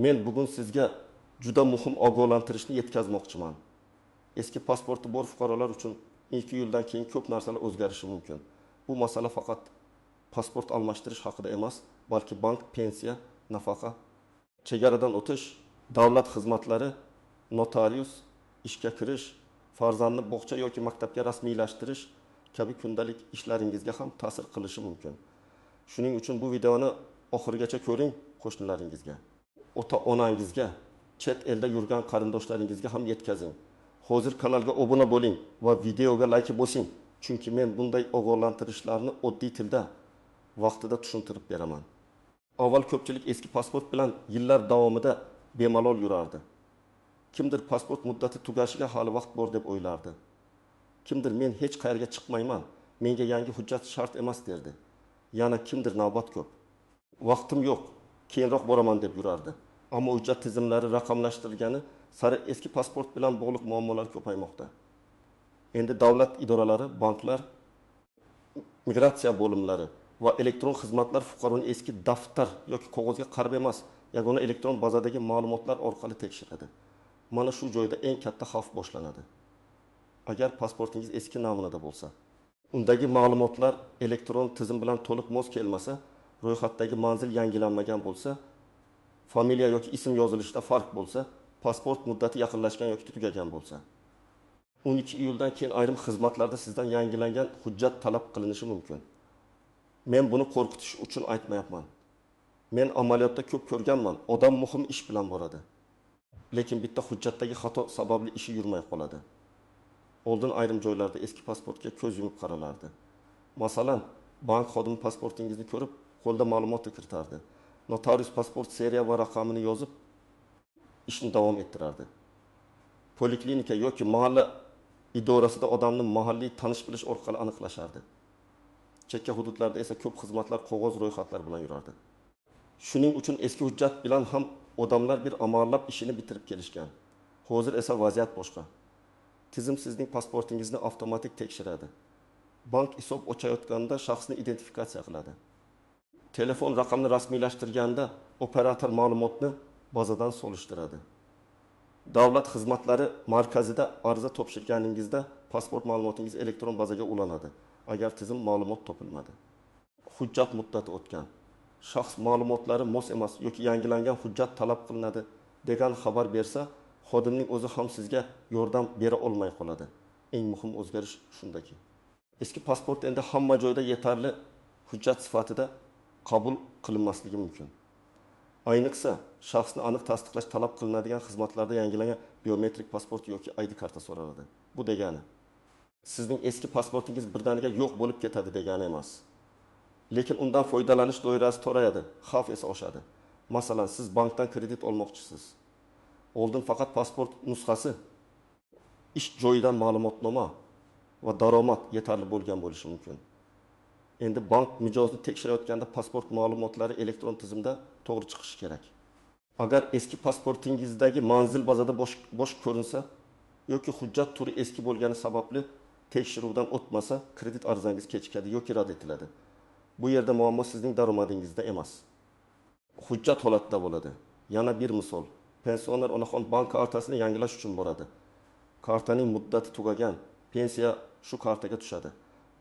Men bugun sizga juda muhim ogohlantirishni yetkazmoqchiman. Eski pasporti bor fuqarolar uchun 2 yildan keyin ko'p narsalar o'zgarishi mumkin. Bu masala faqat pasport almashtirish haqida emas, balki bank, pensiya, nafaqa, chegaradan o'tish, davlat xizmatlari, notarius, ishga kirish, farzandni bog'cha yoki maktabga rasmiylashtirish kabi kundalik ishlaringizga ham ta'sir qilishi mumkin. Shuning uchun bu videoni oxirigacha ko'ring, qo'shnilaringizga, ota-onangizga, chet elda yurgan qarindoshlaringizga ham yetkazing. Hozir kanalga obuna bo'ling va videoga like bosing, chunki men bunday ogohlantirishlarni oddiy tilda vaqtida tushuntirib beraman. Avval ko'pchilik eski pasport bilan yillar davomida bemalol yurardi. Kimdir pasport muddati tugashiga hali vaqt bor deb o'ylardi. Kimdir men hech qayerga chiqmayman, menga yangi hujjat shart emas derdi. Yana kimdir navbat ko'p. Vaqtim yo'q, keyinroq boraman deb yurardi. Ammo hujjat tizimlari raqamlashtirilgani sari eski pasport bilan bog'liq muammolar ko'paymoqda. Endi davlat idoralari, banklar, migratsiya bo'limlari va elektron xizmatlar fuqaroning eski daftar yoki qog'ozga qarab emas, yagona elektron bazadagi ma'lumotlar orqali tekshiradi. Mana shu joyda eng katta xavf boshlanadi. Agar pasportingiz eski namunada bo'lsa, undagi ma'lumotlar elektron tizim bilan to'liq mos kelmasa, ro'yxatdagi manzil yangilanmagan bo'lsa, familiya yoki ism yozilishida farq bo'lsa, pasport muddati yaqinlashgan yoki tugagan bo'lsa, 12 iyuldan keyin ayrim xizmatlarda sizdan yangilangan hujjat talab qilinishi mumkin. Men buni qo'rqitish uchun aytmayapman. Men amaliyotda ko'p ko'rganman. Odam muhim ish bilan boradi. Lekin bitta hujjatdagi xato sababli ishi yurmay qoladi. Oldin ayrim joylarda eski pasportga ko'z yumib qaralardi. Masalan, bank xodimi pasportingizni ko'rib, qo'lda ma'lumotni kiritardi. Notarius pasport seriya va raqamini yozib, ishni davom ettirardi. Poliklinika yoki mahalla idorasida odamni mahalliy tanish-bilish orqali aniqlashardi. Chekka hududlarda esa ko'p xizmatlar qog'oz ro'yxatlar bilan yurardi. Shuning uchun eski hujjat bilan ham odamlar bir amallab ishini bitirib kelishgan. Hozir esa vaziyat boshqa. Tizim sizning pasportingizni avtomatik tekshiradi. Bank hisob ochayotganda shaxsni identifikatsiya qiladi. Telefon raqamini rasmiylashtirganda operator ma'lumotni bazadan solishtiradi. Davlat xizmatlari markazida ariza topshirganingizda pasport ma'lumotingiz elektron bazaga ulanadi. Agar tizim ma'lumot topilmadi. Hujjat muddati o'tgan, shaxs ma'lumotlari mos emas yoki yangilangan hujjat talab qilinadi degan xabar bersa, xodimning o'zi ham sizga yordam bera olmay qoladi. Eng muhim o'zgarish shundaki, eski pasport endi hamma joyda yetarli hujjat sifatida qabul qilinmasligi mumkin. Ayniqsa, shaxsni aniq tasdiqlash talab qilinadigan xizmatlarda yangilangan biometrik pasport yoki ID karta so'raladi. Bu degani sizning eski pasportingiz birdaniga yo'q bo'lib ketadi degani emas. Lekin undan foydalanish doirasi torayadi, xavf esa oshadi. Masalan, siz bankdan kredit olmoqchisiz. Oldin faqat pasport nusxasi, ish joyidan ma'lumotnoma va daromad yetarli bo'lgan bo'lishi mumkin. Endi bank mijozni tekshirayotganda pasport ma'lumotlari elektron tizimda to'g'ri chiqishi kerak. Agar eski pasportingizdagi manzil bazada bo'sh ko'rinsa yoki hujjat turi eski bo'lgani sababli tekshiruvdan o'tmasa, kredit arizangiz kechikadi yoki rad etiladi. Bu yerda muammo sizning daromadingizda emas, hujjat holatida bo'ladi. Yana bir misol, pensioner onaxon bank kartasini yangilash uchun boradi. Kartaning muddati tugagan, pensiya shu kartaga tushadi.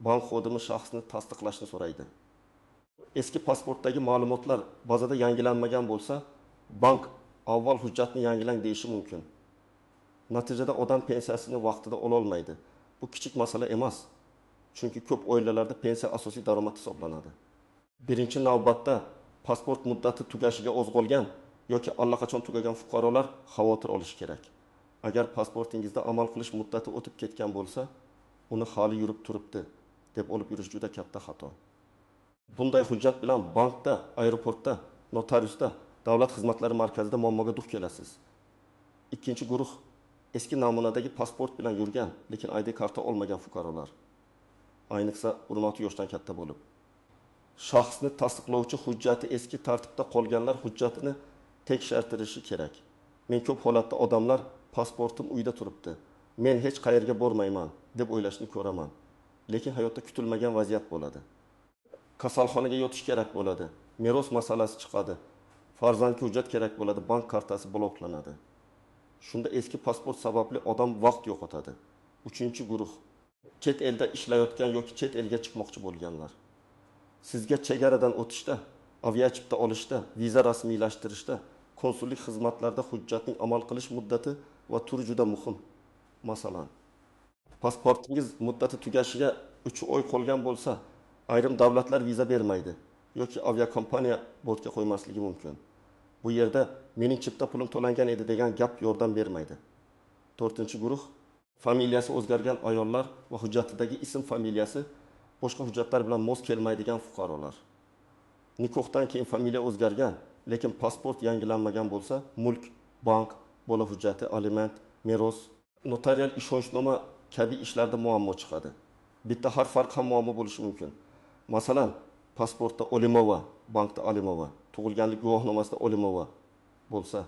Bank xodimi shaxsni tasdiqlashni so'raydi. Eski pasportdagi ma'lumotlar bazada yangilanmagan bo'lsa, bank avval hujjatni yangilang deyishi mumkin. Natijada odam pensiyasini vaqtida ola olmaydi. Bu kichik masala emas. Chunki ko'p oilalarda pensiya asosiy daromad hisoblanadi. Birinchi navbatda pasport muddati tugashiga oz qolgan yoki allaqachon tugagan fuqarolar xavotir olishi kerak. Agar pasportingizda amal qilish muddati o'tib ketgan bo'lsa, uni hali yurib turibdi deb olib yurish juda katta xato. Bunday hujjat bilan bankda, aeroportda, notariusda, davlat xizmatlari markazida muammoga duch kelasiz. Ikkinchi guruh eski namunadagi pasport bilan yurgan, lekin ID karta olmagan fuqarolar. Ayniqsa urmati yoshdan katta bo'lib, shaxsni tasdiqlovchi hujjati eski tartibda qolganlar hujjatini tekshirtirishi kerak. Men ko'p holatda odamlar pasportim uyda turibdi, men hech qayerga bormayman deb o'ylashni ko'raman. Lekin hayotda kutilmagan vaziyat bo'ladi. Kasalxonaga yotish kerak bo'ladi. Meros masalasi chiqadi. Farzandga hujjat kerak bo'ladi, bank kartasi bloklanadi. Shunda eski pasport sababli odam vaqt yo'qotadi. 3-guruh chet elda ishlayotgan yoki chet elga chiqmoqchi bo'lganlar. Sizga chegaradan o'tishda, aviachipta olishda, viza rasmiylashtirishda, konsullik xizmatlarda hujjatning amal qilish muddati va turi juda muhim. Masalan, pasportingiz muddati tugashiga 3 oy qolgan bo'lsa, ayrim davlatlar viza bermaydi yoki aviakompaniya bortga qo'ymasligi mumkin. Bu yerda mening chipta pulim to'langan edi degan gap yordam bermaydi. 4-guruh familiyasi o'zgargan ayollar va hujjatidagi ism familiyasi boshqa hujjatlar bilan mos kelmaydigan fuqarolar. Nikohdan keyin familiya o'zgargan, lekin pasport yangilanmagan bo'lsa, mulk, bank, bola hujjati, aliment, meros, notarial ishonchnoma kabi ishlarda muammo chiqadi. Bitta har farq ham muammo bo'lishi mumkin. Masalan, pasportda Olimova, bankda Alimova, tug'ilganlik guvohnomasida Olimova bo'lsa,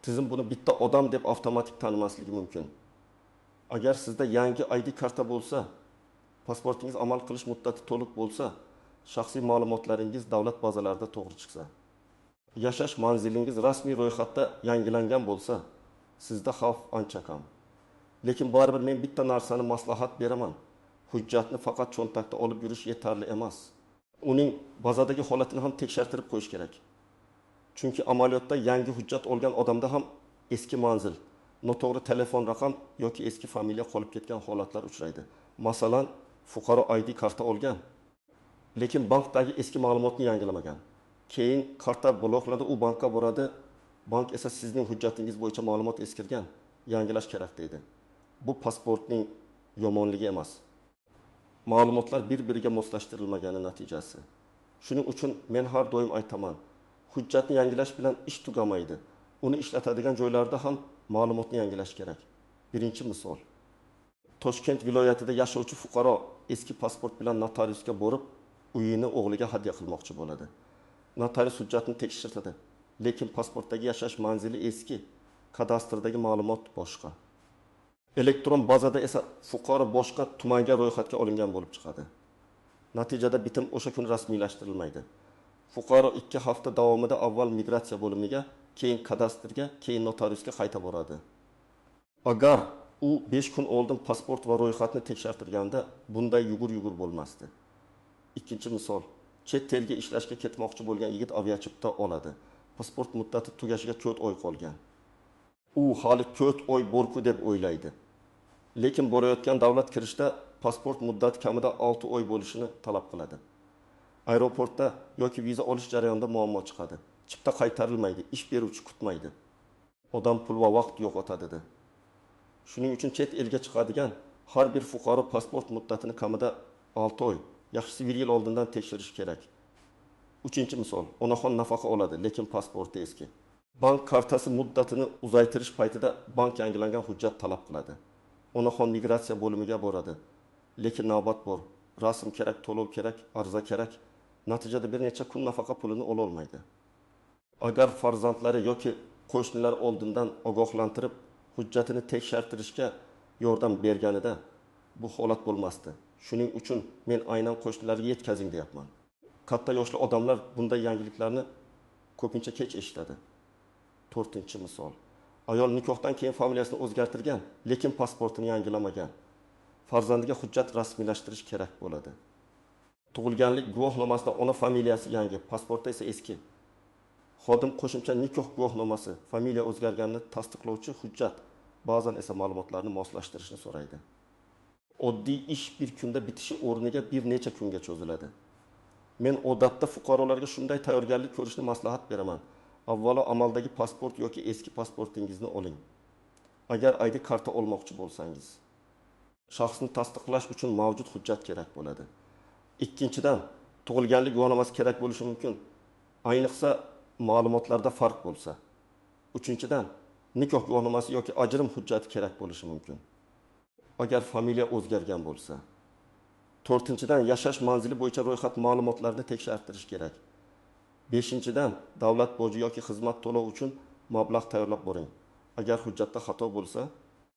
tizim buni bitta odam deb avtomatik tanimasligi mumkin. Agar sizda yangi ID karta bo'lsa, pasportingiz amal qilish muddati to'liq bo'lsa, shaxsiy ma'lumotlaringiz davlat bazalarida to'g'ri chiqsa, yashash manzilingiz rasmiy ro'yxatda yangilangan bo'lsa, sizda xavf ancha kam. Lekin baribir men bitta narsani maslahat beraman. Hujjatni faqat cho'ntakda olib yurish yetarli emas. Uning bazadagi holatini ham tekshirtirib qo'yish kerak. Chunki amaliyotda yangi hujjat olgan odamda ham eski manzil, noto'g'ri telefon raqam yoki eski familiya qolib ketgan holatlar uchraydi. Masalan, fuqaro ID karta olgan, lekin bankdagi eski ma'lumotni yangilamagan. Keyin karta bloklanadi, u bankka boradi. Bank esa sizning hujjatingiz bo'yicha ma'lumot eskirgan, yangilash kerak deydi. Bu pasportning yomonligi emas. Ma'lumotlar bir-biriga moslashtirilmagani natijasi. Shuning uchun men har doim aytaman, hujjatni yangilash bilan ish tugamaydi. Uni ishlatadigan joylarda ham ma'lumotni yangilash kerak. Birinchi misol. Toshkent viloyatida yashovchi fuqaro eski pasport bilan notariusga borib, uyini o'g'liga hadya qilmoqchi bo'ladi. Notarius hujjatni tekshiradi, lekin pasportdagi yashash manzili eski, kadastrdagi ma'lumot boshqa. Elektron bazada esa fuqaro boshqa tumanga ro'yxatga olingan bo'lib chiqadi. Natijada bitim o'sha kun rasmiylashtirilmaydi. Fuqaro 2 hafta davomida avval migratsiya bo'limiga, keyin kadastrga, keyin notariusga qayta boradi. Agar u 5 kun oldin pasport va ro'yxatni tekshirtirganda bunday yugur-yugur bo'lmasdi. Ikkinchi misol, chet elga ishlashga ketmoqchi bo'lgan yigit aviachipta oladi. Pasport muddati tugashiga 4 oy qolgan. U hali 4 oy borku deb o'ylaydi. Lekin borayotgan davlat kirishda pasport muddati kamida 6 oy bo'lishini talab qiladi. Aeroportda yoki viza olish jarayonida muammo chiqadi. Chipta qaytarilmaydi, ish beruvchi kutmaydi. Odam pul va vaqt yo'qotadi dedi. Shuning uchun chet elga chiqadigan har bir fuqaro pasport muddatini kamida 6 oy, yaxshisi 1 yil oldindan tekshirish kerak. 3-misol, onaxon nafaqa oladi, lekin pasporti eski. Bank kartasi muddatini uzaytirish paytida bank yangilangan hujjat talab qiladi. Onaxon migratsiya bo'limiga boradi. Lekin navbat bor. Rasm kerak, to'lov kerak, arza kerak. Natijada bir necha kun nafaqa pulini ola olmaydi. Agar farzandlari yoki qo'shnilar oldindan ogohlantirib hujjatini tekshirtirishga yordam berganida bu holat bo'lmasdi. Shuning uchun men aynan qo'shnilarga yetkazing deyapman. Katta yoshli odamlar bunday yangiliklarni ko'pincha kech eshitadi. 4-misol. Ayol nikohdan keyin familiyasini o'zgartirgan, lekin pasportini yangilamagan. Farzandiga hujjat rasmiylashtirish kerak bo'ladi. Tug'ilganlik guvohnomasida ona familiyasi yangi, pasportda esa eski. Xodim qo'shimcha nikoh guvohnomasi, familiya o'zgarganini tasdiqlovchi hujjat, ba'zan esa ma'lumotlarni moslashtirishni so'raydi. Oddiy ish bir kunda bitishi o'rniga bir necha kunga cho'ziladi. Men odatda fuqarolarga shunday tayyorgarlik ko'rishni maslahat beraman. Avvalo amaldagi pasport yoki eski pasportingizni oling. Agar ID karta olmoqchi bo'lsangiz, shaxsni tasdiqlash uchun mavjud hujjat kerak bo'ladi. Ikkinchidan, tug'ilganlik guvohnomasi kerak bo'lishi mumkin. Ayniqsa ma'lumotlarda farq bo'lsa. Uchinchidan, nikoh guvohnomasi yoki ajrim hujjati kerak bo'lishi mumkin. Agar familiya o'zgargan bo'lsa. 4-dan, yashash manzili bo'yicha ro'yxat ma'lumotlarini tekshirtirish kerak. 5-dan, davlat boji yoki xizmat to'lov uchun mablag' tayyorlab boring. Agar hujjatda xato bo'lsa,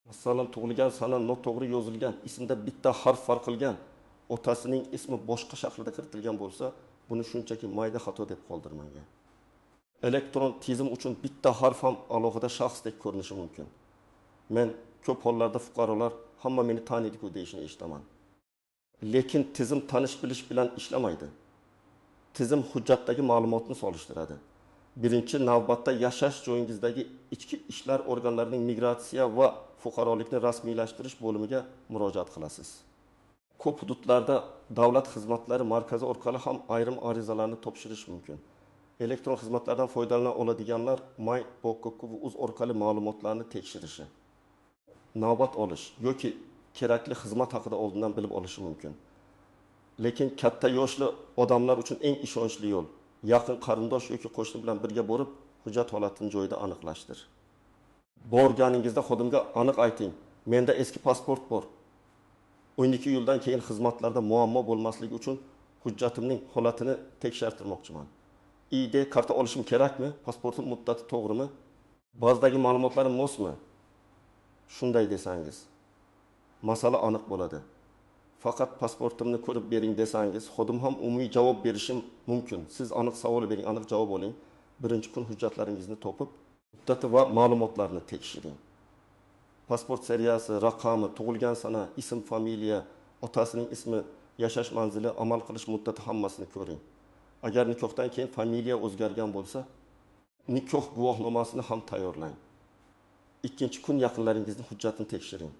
masalan, tug'ilgan sana noto'g'ri yozilgan, ismda bitta harf farq qilgan, otasining ismi boshqa shaklda kiritilgan bo'lsa, buni shunchaki mayda xato deb qoldirmang. Elektron tizim uchun bitta harf ham alohida shaxsdek ko'rinishi mumkin. Men ko'p hollarda fuqarolar hamma meni taniydi-ku deyishini eshitaman. Lekin tizim tanish bilish bilan ishlamaydi. Tizim hujjatdagi ma'lumotni solishtiradi. Birinchi navbatda yashash joyingizdagi ichki ishlar organlarining migratsiya va fuqarolikni rasmiylashtirish bo'limiga murojaat qilasiz. Ko'p hududlarda davlat xizmatlari markazi orqali ham ayrim arizalarni topshirish mumkin. Elektron xizmatlardan foydalana oladiganlar My.Bokk va uz orqali ma'lumotlarni tekshirishi, navbat olish yoki kerakli xizmat haqida oldindan bilib olishi mumkin. Lekin katta yoshli odamlar uchun eng ishonchli yo'l yaqin qarindosh yoki qo'shni bilan birga borib, hujjat holatini joyida aniqlashdir. Borganingizda xodimga aniq ayting, menda eski pasport bor. 12 yildan keyin xizmatlarda muammo bo'lmasligi uchun hujjatimning holatini tekshirtirmoqchiman. ID karta olishim kerakmi? Pasportim muddati to'g'rimi? Bazdagi ma'lumotlarim mosmi? Shunday desangiz, masala aniq bo'ladi. Faqat pasportimni ko'rib bering desangiz, xodim ham umumiy javob berishim mumkin. Siz aniq savol bering, aniq javob oling. Birinchi kun hujjatlaringizni topib, muddati va ma'lumotlarni tekshiring. Pasport seriyasi, raqami, tug'ilgan sana, ism, familiya, otasining ismi, yashash manzili, amal qilish muddati hammasini ko'ring. Agar nikohdan keyin familiya o'zgargan bo'lsa, nikoh guvohnomasini ham tayyorlang. Ikkinchi kun yaqinlaringizni hujjatini tekshiring.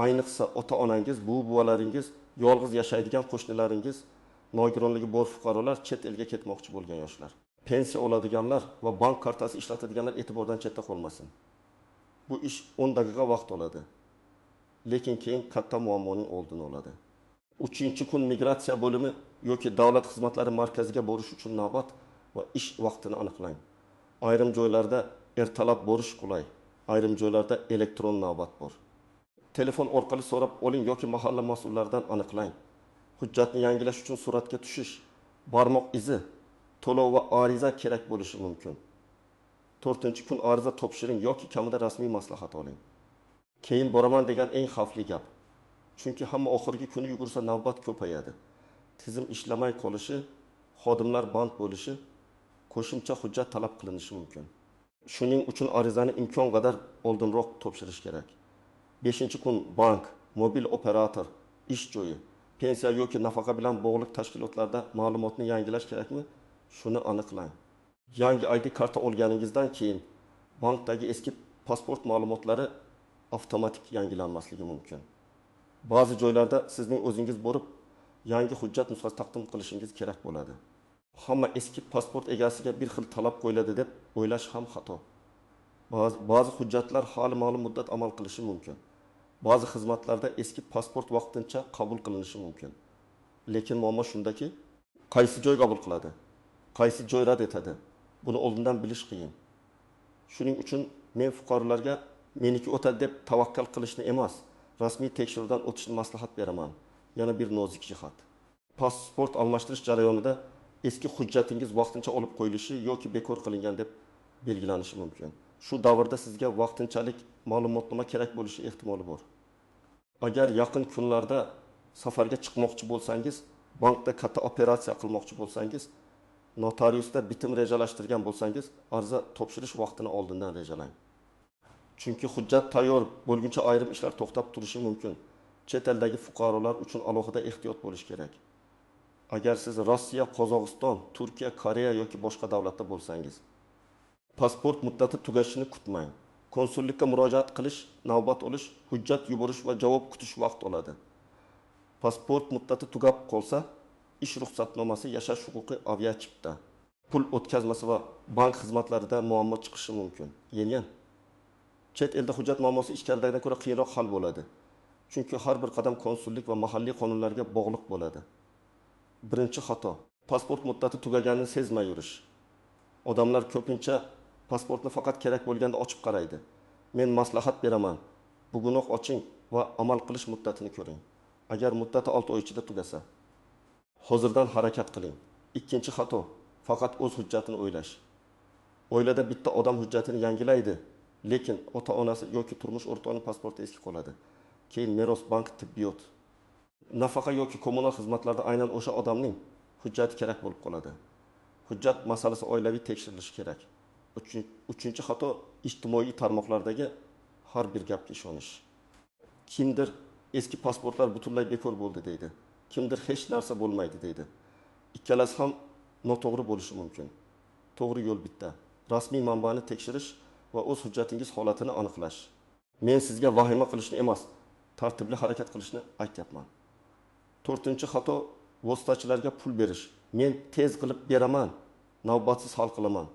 Ayniqsa ota-onangiz, buvi-buvalaringiz, yolg'iz yashaydigan qo'shnilaringiz, nogironligi bor fuqarolar, chet elga ketmoqchi bo'lgan yoshlar, pensiya oladiganlar va bank kartasi ishlatadiganlar e'tibordan chetda qolmasin. Bu ish 10 daqiqa vaqt oladi. Lekin keyin katta muammoning oldini oladi. 3-kun migratsiya bo'limi yoki davlat xizmatlari markaziga borish uchun navbat va ish vaqtini aniqlang. Ayrim joylarda ertalab borish qulay, ayrim joylarda elektron navbat bor. Telefon orqali so'rab oling yoki mahalla mas'ullaridan aniqlang. Hujjatni yangilash uchun suratga tushish, barmoq izi, to'lov va ariza kerak bo'lishi mumkin. 4-kun ariza topshiring yoki kamida rasmiy maslahat oling. Keyin boraman degan eng xavfli gap. Chunki hamma oxirgi kuni yugursa navbat ko'payadi. Tizim ishlamay qolishi, xodimlar band bo'lishi, qo'shimcha hujjat talab qilinishi mumkin. Shuning uchun arizani imkon qadar oldinroq topshirish kerak. 5-kun bank, mobil operator, ish joyi, pensiya yoki nafaqa bilan bog'liq tashkilotlarda ma'lumotni yangilash kerakmi? Shuni aniqlang. Yangi ID karta olganingizdan keyin bankdagi eski pasport ma'lumotlari avtomatik yangilanmasligi mumkin. Ba'zi joylarda sizning o'zingiz borib, yangi hujjat nusxasi taqdim qilishingiz kerak bo'ladi. Hamma eski pasport egasiga bir xil talab qo'yiladi deb o'ylash ham xato. Ba'zi hujjatlar hali ma'lum muddat amal qilishi mumkin. Ba'zi xizmatlarda eski pasport vaqtincha qabul qilinishi mumkin. Lekin muammo shundaki, qaysi joy qabul qiladi, qaysi joy rad etadi, buni oldindan bilish qiyin. Shuning uchun men fuqarolarga meniki o'tadi deb tavakkal qilishni emas, rasmiy tekshiruvdan o'tishni maslahat beraman. Yana bir nozik jihat. Pasport almashtirish jarayonida eski hujjatingiz vaqtincha olib qo'yilishi yoki bekor qilingan deb belgilanishi mumkin. Shu davrda sizga vaqtinchalik ma'lumotnoma kerak bo'lishi ehtimoli bor. Agar yaqin kunlarda safarga chiqmoqchi bo'lsangiz, bankda katta operatsiya qilmoqchi bo'lsangiz, notariusda bitim rejalashtirgan bo'lsangiz, ariza topshirish vaqtini oldindan rejalang. Chunki hujjat tayyor bo'lguncha ayrim ishlar to'xtab turishi mumkin. Chet eldagi fuqarolar uchun alohida ehtiyot bo'lish kerak. Agar siz Rossiya, Qozog'iston, Turkiya, Koreya yoki boshqa davlatda bo'lsangiz, pasport muddati tugashini kutmang. Konsullikka murojaat qilish, navbat olish, hujjat yuborish va javob kutish vaqt oladi. Pasport muddati tugab qolsa, ish ruxsatnomasi, yashash huquqi aviachipta, pul o'tkazmasi va bank xizmatlarida muammo chiqishi mumkin. Yengil. Chet elda hujjat muammosi ichkaridagidan ko'ra qiyinroq hal bo'ladi. Chunki har bir qadam konsullik va mahalliy qonunlarga bog'liq bo'ladi. Birinchi xato: pasport muddati tugaganini sezmay yurish. Odamlar ko'pincha pasportni faqat kerak bo'lganda ochib qaraydi. Men maslahat beraman. Bugunoq oching va amal qilish muddatini ko'ring. Agar muddati 6 oy ichida tugasa, hozirdan harakat qiling. Ikkinchi xato: faqat o'z hujjatini o'ylash. Oilada bitta odam hujjatini yangilaydi, lekin ota-onasi yoki turmush o'rtog'ining pasporti eski qoladi. Keyin meros, bank, tibbiyot, nafaqa yoki kommunal xizmatlarda aynan o'sha odamning hujjati kerak bo'lib qoladi. hujjat masalasi oilaviy tekshirilishi kerak. Uchinchi xato ijtimoiy tarmoqlardagi har bir gapga ishonish. Kimdir eski pasportlar butunlay bekor bo'ldi deydi. Kimdir hech narsa bo'lmaydi deydi. Ikkalasi ham noto'g'ri bo'lishi mumkin. To'g'ri yo'l bitta. Rasmiy manbani tekshirish va o'z hujjatingiz holatini aniqlash. Men sizga vahima qilishni emas, tartibli harakat qilishni aytyapman. 4-xato vositachilarga pul berish. Men tez qilib beraman, navbatsiz hal qilaman,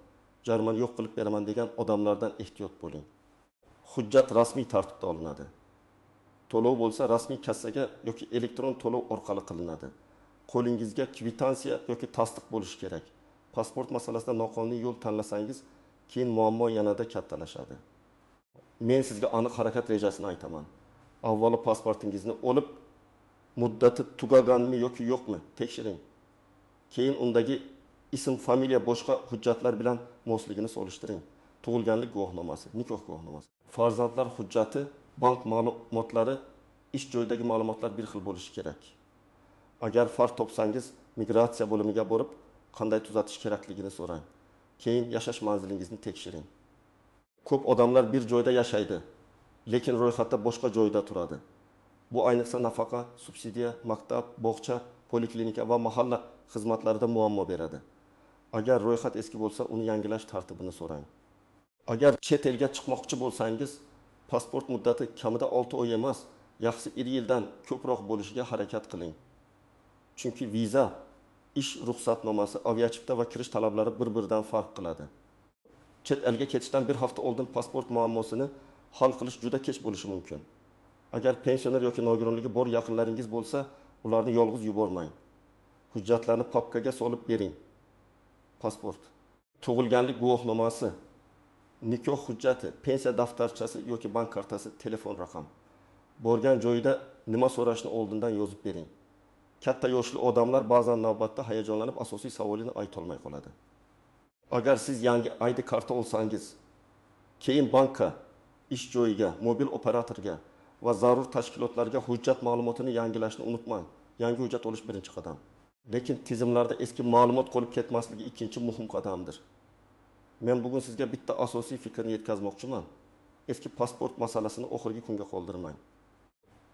jarimani yo'q qilib beraman degan odamlardan ehtiyot bo'ling. Hujjat rasmiy tartibda olinadi. To'lov bo'lsa rasmiy kassaga yoki elektron to'lov orqali qilinadi. Qo'lingizga kvitansiya yoki tasdiq bo'lishi kerak. Pasport masalasida noqonuniy yo'l tanlasangiz, keyin muammo yanada kattalashadi. Men sizga aniq harakat rejasini aytaman. Avvalo pasportingizni olib, muddati tugaganmi yoki yo'qmi tekshiring. Keyin undagi ism, familiya, boshqa hujjatlar bilan mosligini solishtiring. Tug'ilganlik guvohnomasi, nikoh guvohnomasi. Farzandlar hujjati, bank ma'lumotlari, ish joyidagi ma'lumotlar bir xil bo'lishi kerak. Agar farq topsangiz, migratsiya bo'limiga borib, qanday tuzatish kerakligini so'rang. Keyin yashash manzilingizni tekshiring. Ko'p odamlar bir joyda yashaydi, lekin ro'yxatda boshqa joyda turadi. Bu ayniqsa nafaqa, subsidiya, maktab, bog'cha, poliklinika va mahalla xizmatlarida muammo beradi. Agar ro'yxat eski bo'lsa, uni yangilash tartibini so'rang. Agar chet elga chiqmoqchi bo'lsangiz, pasport muddati kamida 6 oy emas, yaxshisi 1 yildan ko'proq bo'lishiga harakat qiling. Chunki viza, ish ruxsatnomasi, aviachipta va kirish talablari bir-biridan farq qiladi. Chet elga ketishdan bir hafta oldin pasport muammosini hal qilish juda kech bo'lishi mumkin. Agar pensioner yoki nogironligi bor yaqinlaringiz bo'lsa, ularni yolg'iz yubormang. Hujjatlarni papkaga solib bering. Pasport, tug'ilganlik guvohnomasi, nikoh hujjati, pensiya daftarchasi yoki bank kartasi, telefon raqam. Borgan joyda nima so'rashni oldindan yozib bering. Katta yoshli odamlar ba'zan navbatda hayajonlanib asosiy savolini ayta olmay qoladi. Agar siz yangi ID karta olsangiz, keyin bankka, ish joyiga, mobil operatorga va zarur tashkilotlarga hujjat ma'lumotini yangilashni unutmang. Yangi hujjat olish birinchi qadam. Lekin tizimlarda eski ma'lumot qolib ketmasligi ikkinchi muhim qadamdir. Men bugun sizga bitta asosiy fikrni yetkazmoqchiman. Eski pasport masalasini oxirgi kunga qoldirmang.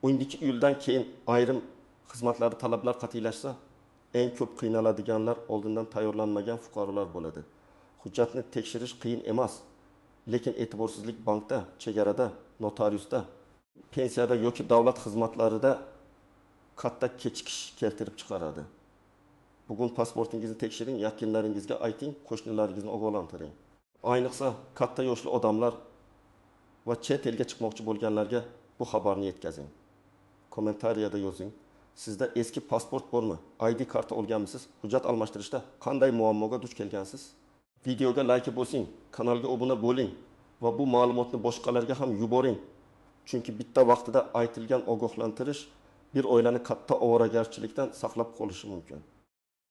12 iyuldan keyin ayrim xizmatlarda talablar qat'iylashsa, eng ko'p qiynaladiganlar oldindan tayyorlanmagan fuqarolar bo'ladi. Hujjatni tekshirish qiyin emas, lekin e'tiborsizlik bankda, chegarada, notariusda, pensiyada yoki davlat xizmatlarida katta kechikish keltirib chiqaradi. Bugun pasportingizni tekshiring, yaqinlaringizga ayting, qo'shnilaringizni ogohlantiring. Ayniqsa katta yoshli odamlar va chet elga chiqmoqchi bo'lganlarga bu xabarni yetkazing. Kommentariyada yozing. Sizda eski pasport bormi? ID karta olganmisiz? Hujjat almashtirishda qanday muammoga duch kelgansiz? Videoga like bosing, kanalga obuna bo'ling va bu ma'lumotni boshqalarga ham yuboring. Chunki bitta vaqtida aytilgan ogohlantirish bir oilani katta ovoragarchilikdan saqlab qolishi mumkin.